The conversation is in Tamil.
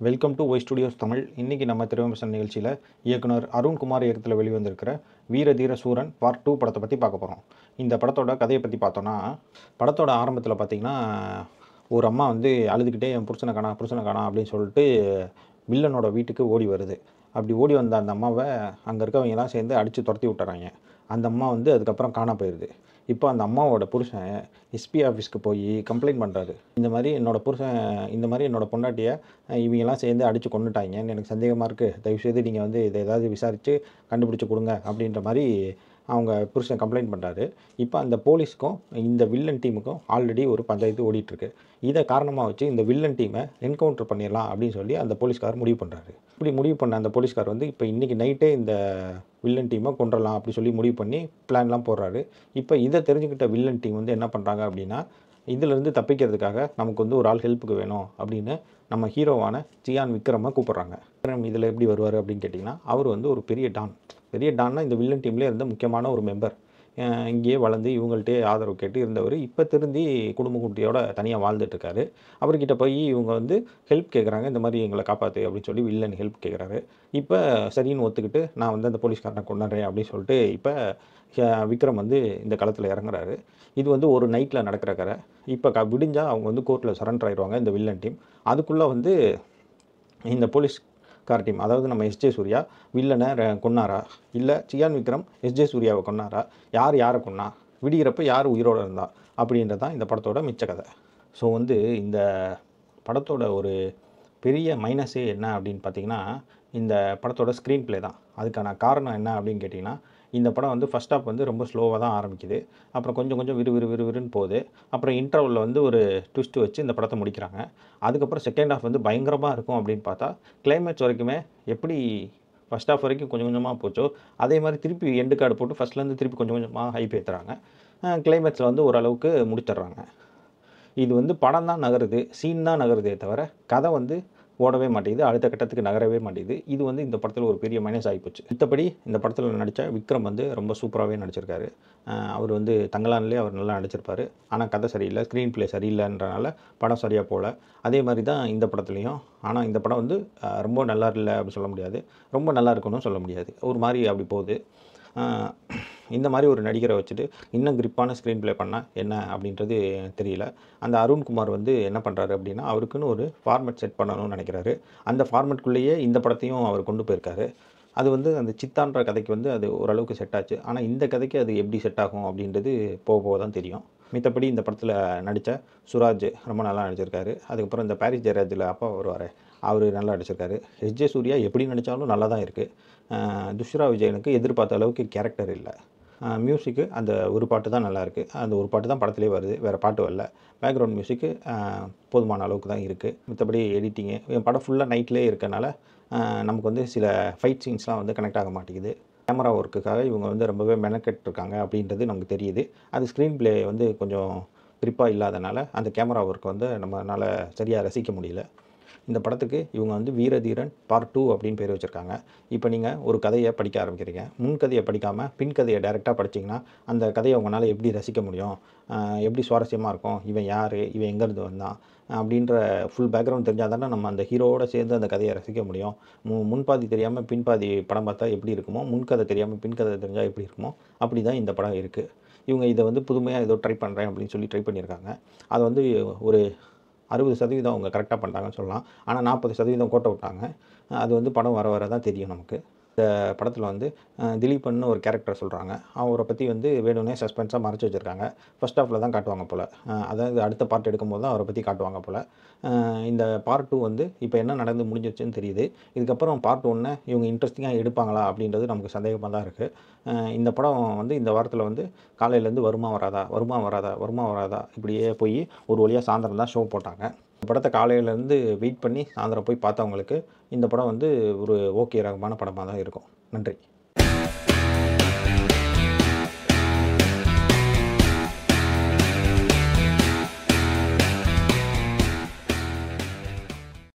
Welcome to Y studios Tamil. இன்றைக்கி நம்ம திரைவிமர்சன நிகழ்ச்சியில் இயக்குனர் அருண்குமார் இயக்கத்தில் வெளிவந்திருக்கிற வீர தீர சூரன் பார்ட் 2 படத்தை பற்றி பார்க்க போகிறோம். இந்த படத்தோட கதையை பற்றி பார்த்தோன்னா, படத்தோட ஆரம்பத்தில் பார்த்திங்கன்னா, ஒரு அம்மா வந்து அழுதுகிட்டே என் புருஷனை காணா அப்படின்னு சொல்லிட்டு வில்லனோட வீட்டுக்கு ஓடி வருது. அப்படி ஓடி வந்த அந்த அம்மாவை அங்கே இருக்கவங்கலாம் சேர்ந்து அடித்து துரத்தி விட்டுறாங்க. அந்த அம்மா வந்து அதுக்கப்புறம் காணா போயிடுது. இப்போ அந்த அம்மாவோட புருஷன் எஸ்பி ஆஃபீஸ்க்கு போய் கம்ப்ளைண்ட் பண்ணுறாரு. இந்த மாதிரி என்னோட பொண்டாட்டியை இவங்கெல்லாம் சேர்ந்து அடித்து கொன்னுட்டாங்கன்னு எனக்கு சந்தேகமாக இருக்குது, தயவுசெய்து நீங்கள் வந்து இதை ஏதாவது விசாரித்து கண்டுபிடிச்சி கொடுங்க அப்படின்ற மாதிரி அவங்க புருஷன் கம்ப்ளைண்ட் பண்ணுறாரு. இப்போ அந்த போலீஸ்க்கும் இந்த வில்லன் டீமுக்கும் ஆல்ரெடி ஒரு பஞ்சாயத்து ஓடிட்டுருக்கு. இதை காரணமாக வச்சு இந்த வில்லன் டீமை என்கவுண்டர் பண்ணிடலாம் அப்படின்னு சொல்லி அந்த போலீஸ்கார் முடிவு பண்ணுறாரு. இப்படி முடிவு பண்ண அந்த போலீஸ்கார் வந்து இப்போ இன்றைக்கி நைட்டே இந்த வில்லன் டீமை கொண்டுடலாம் அப்படி சொல்லி முடிவு பண்ணி பிளான்லாம் போடுறாரு. இப்போ இதை தெரிஞ்சுக்கிட்ட வில்லன் டீம் வந்து என்ன பண்ணுறாங்க அப்படின்னா, இதிலேருந்து தப்பிக்கிறதுக்காக நமக்கு வந்து ஒரு ஆள் ஹெல்ப்புக்கு வேணும் அப்படின்னு நம்ம ஹீரோவான சியான் விக்ரமை கூப்பிட்றாங்க. விக்ரம் இதில் எப்படி வருவார் அப்படின்னு கேட்டிங்கன்னா, அவர் வந்து ஒரு பெரிய டான்னா இந்த வில்லன் டீம்லேயே இருந்த முக்கியமான ஒரு மெம்பர். இங்கேயே வளர்ந்து இவங்கள்ட்டே ஆதரவு கேட்டு இருந்தவர் இப்போ திருந்தி குடும்ப குட்டியோட தனியாக வாழ்ந்துட்டுருக்காரு. அவர்கிட்ட போய் இவங்க வந்து ஹெல்ப் கேட்குறாங்க, இந்த மாதிரி எங்களை காப்பாற்று அப்படின்னு சொல்லி வில்லன் ஹெல்ப் கேட்குறாரு. இப்போ சரின்னு ஒத்துக்கிட்டு நான் வந்து அந்த போலீஸ்காரனை கொண்டுறேன் அப்படின்னு சொல்லிட்டு இப்போ விக்ரம் வந்து இந்த களத்தில் இறங்குறாரு. இது வந்து ஒரு நைட்டில் நடக்கிற கதை. இப்போ விடிஞ்சால் அவங்க வந்து கோர்ட்டில் சரண்டர் ஆயிடுவாங்க இந்த வில்லன் டீம். அதுக்குள்ளே வந்து இந்த போலீஸ்கார் டீம், அதாவது நம்ம எஸ்ஜே சூர்யா வில்லனை கொன்னாரா, இல்லை சியான் விக்ரம் எஸ்ஜே சூர்யாவை கொன்னாரா, யாரை கொன்னா, விடிகிறப்ப யார் உயிரோடு இருந்தா அப்படின்றது தான் இந்த படத்தோட மிச்ச கதை. ஸோ வந்து இந்த படத்தோட ஒரு பெரிய மைனஸே என்ன அப்படின்னு பார்த்தீங்கன்னா, இந்த படத்தோட ஸ்க்ரீன் ப்ளே தான். அதுக்கான காரணம் என்ன அப்படின்னு கேட்டிங்கன்னா, இந்த படம் வந்து ஃபஸ்ட் ஹாஃப் வந்து ரொம்ப ஸ்லோவாக தான் ஆரம்பிக்குது. அப்புறம் கொஞ்சம் விறுவிறுன்னு போகுது. அப்புறம் இன்டர்வலில் வந்து ஒரு ட்விஸ்ட் வச்சு இந்த படத்தை முடிக்கிறாங்க. அதுக்கப்புறம் செகண்ட் ஹாஃப் வந்து பயங்கரமாக இருக்கும் அப்படின்னு பார்த்தா, கிளைமேக்ஸ் வரைக்குமே எப்படி ஃபஸ்ட் ஹாஃப் வரைக்கும் கொஞ்சமாக போச்சோ, அதே மாதிரி திருப்பி எண்டு கார்டு போட்டு ஃபஸ்ட்லேருந்து திருப்பி கொஞ்சமாக ஹைப் ஏற்றுறாங்க. கிளைமேக்ஸில் வந்து ஓரளவுக்கு முடிச்சிடுறாங்க. இது வந்து படம் தான் நகருது, சீன் தான் நகருதே தவிர கதை வந்து ஓடவே மாட்டேங்குது, அடுத்த கட்டத்துக்கு நகரவே மாட்டேங்குது. இது வந்து இந்த படத்தில் ஒரு பெரிய மைனஸ் ஆகிப்போச்சு. மற்றபடி இந்த படத்தில் நடித்த விக்ரம் வந்து ரொம்ப சூப்பராகவே நடிச்சிருக்காரு. அவர் வந்து தங்கலான்லேயே அவர் நல்லா நடிச்சிருப்பார். ஆனால் கதை சரியில்லை, ஸ்க்ரீன் ப்ளே சரியில்லைன்றனால படம் சரியாக போகல. அதே மாதிரி தான் இந்த படத்துலையும். ஆனால் இந்த படம் வந்து ரொம்ப நல்லா இல்லை அப்படின்னு சொல்ல முடியாது, ரொம்ப நல்லா இருக்குன்னு சொல்ல முடியாது. ஒரு மாதிரி அப்படி போகுது. இந்த மாதிரி ஒரு நடிகரை வச்சுட்டு இன்னும் கிரிப்பான ஸ்க்ரீன் ப்ளே பண்ணால் என்ன அப்படின்றது தெரியல. அந்த அருண்குமார் வந்து என்ன பண்ணுறாரு அப்படின்னா, அவருக்குன்னு ஒரு ஃபார்மேட் செட் பண்ணணும்னு நினைக்கிறாரு. அந்த ஃபார்மேட்குள்ளேயே இந்த படத்தையும் அவர் கொண்டு போயிருக்காரு. அது வந்து அந்த சித்தான்ற கதைக்கு வந்து அது ஓரளவுக்கு செட் ஆச்சு. ஆனால் இந்த கதைக்கு அது எப்படி செட் ஆகும் அப்படின்றது போக தான் தெரியும். மித்தபடி இந்த படத்தில் நடித்த சுராஜ் ரொம்ப நல்லா நடிச்சிருக்காரு. அதுக்கப்புறம் இந்த பாரிஸ் ஜெயராஜில் அப்பா வருவார், அவர் நல்லா நடிச்சிருக்காரு. எஸ்ஜே சூர்யா எப்படி நடித்தாலும் நல்லா தான் இருக்குது. துஷ்ரா விஜயனுக்கு எதிர்பார்த்த அளவுக்கு கேரக்டர் இல்லை. மியூசிக்கு அந்த ஒரு பாட்டு தான் நல்லாயிருக்கு. அந்த ஒரு பாட்டு தான் படத்துலேயே வருது, வேறு பாட்டு வரல. பேக்ரவுண்ட் மியூசிக்கு போதுமான அளவுக்கு தான் இருக்குது. மற்றபடி எடிட்டிங்கு என் படம் ஃபுல்லாக நைட்லேயே இருக்கனால நமக்கு வந்து சில ஃபைட் சீன்ஸ்லாம் வந்து கனெக்ட் ஆக மாட்டேங்குது. கேமரா ஒர்க்குக்காக இவங்க வந்து ரொம்பவே மெனக்கெட்டுருக்காங்க அப்படின்றது நமக்கு தெரியுது. அது ஸ்க்ரீன் ப்ளே வந்து கொஞ்சம் க்ரிப்பாக இல்லாதனால அந்த கேமரா ஒர்க் வந்து நம்மளால் சரியாக ரசிக்க முடியல. இந்த படத்துக்கு இவங்க வந்து வீரதீரன் பார்ட் 2 அப்படின்னு பேர் வச்சுருக்காங்க. இப்போ நீங்கள் ஒரு கதையை படிக்க ஆரம்பிக்கிறீங்க. முன்கதையை படிக்காமல் பின்கதையை டைரெக்டாக படிச்சிங்கன்னா அந்த கதையை உங்களால் எப்படி ரசிக்க முடியும், எப்படி சுவாரஸ்யமாக இருக்கும், இவன் யார், இவன் எங்கேருந்து வந்தான் அப்படின்ற ஃபுல் பேக்ரவுண்ட் தெரிஞ்சால் தானே நம்ம அந்த ஹீரோவோடு சேர்ந்து அந்த கதையை ரசிக்க முடியும். முன்பாதி தெரியாமல் பின்பாதி படம் பார்த்தா எப்படி இருக்குமோ, முன்கதை தெரியாமல் பின்கதை தெரிஞ்சால் எப்படி இருக்குமோ, அப்படி தான் இந்த படம் இருக்குது. இவங்க இதை வந்து புதுமையாக ஏதோ ட்ரை பண்ணுறேன் அப்படின்னு சொல்லி ட்ரை பண்ணியிருக்காங்க. அதை வந்து ஒரு 60% அவங்க கரெக்டாக பண்ணிட்டாங்கன்னு சொல்லலாம். ஆனால் 40% கோட்டை விட்டாங்க. அது வந்து படம் வர வர தான் தெரியும் நமக்கு. இந்த படத்தில் வந்து திலீபன்னு ஒரு கேரக்டர் சொல்கிறாங்க. அவரை பற்றி வந்து வேணும்னே சஸ்பென்ஸாக மறைச்சி வச்சுருக்காங்க. ஃபஸ்ட் ஹாஃபில் தான் காட்டுவாங்க போல், அதாவது அடுத்த பார்ட் எடுக்கும்போது தான் அவரை பற்றி காட்டுவாங்க போல். இந்த பார்ட் 2 வந்து இப்போ என்ன நடந்து முடிஞ்சிருச்சுன்னு தெரியுது. இதுக்கப்புறம் பார்ட் 1 இவங்க இன்ட்ரெஸ்டிங்காக எடுப்பாங்களா அப்படின்றது நமக்கு சந்தேகமாக தான் இருக்குது. இந்த படம் வந்து இந்த வாரத்தில் வந்து காலையிலேருந்து வருமா வராதா இப்படியே போய் ஒரு வழியாக சாயந்தரம் தான் ஷோ போட்டாங்க. இந்த படத்தை காலையிலேருந்து வெயிட் பண்ணி சாயந்தரம் போய் பார்த்தவங்களுக்கு இந்த படம் வந்து ஒரு ஓகே ரகமான படமாக தான் இருக்கும். நன்றி.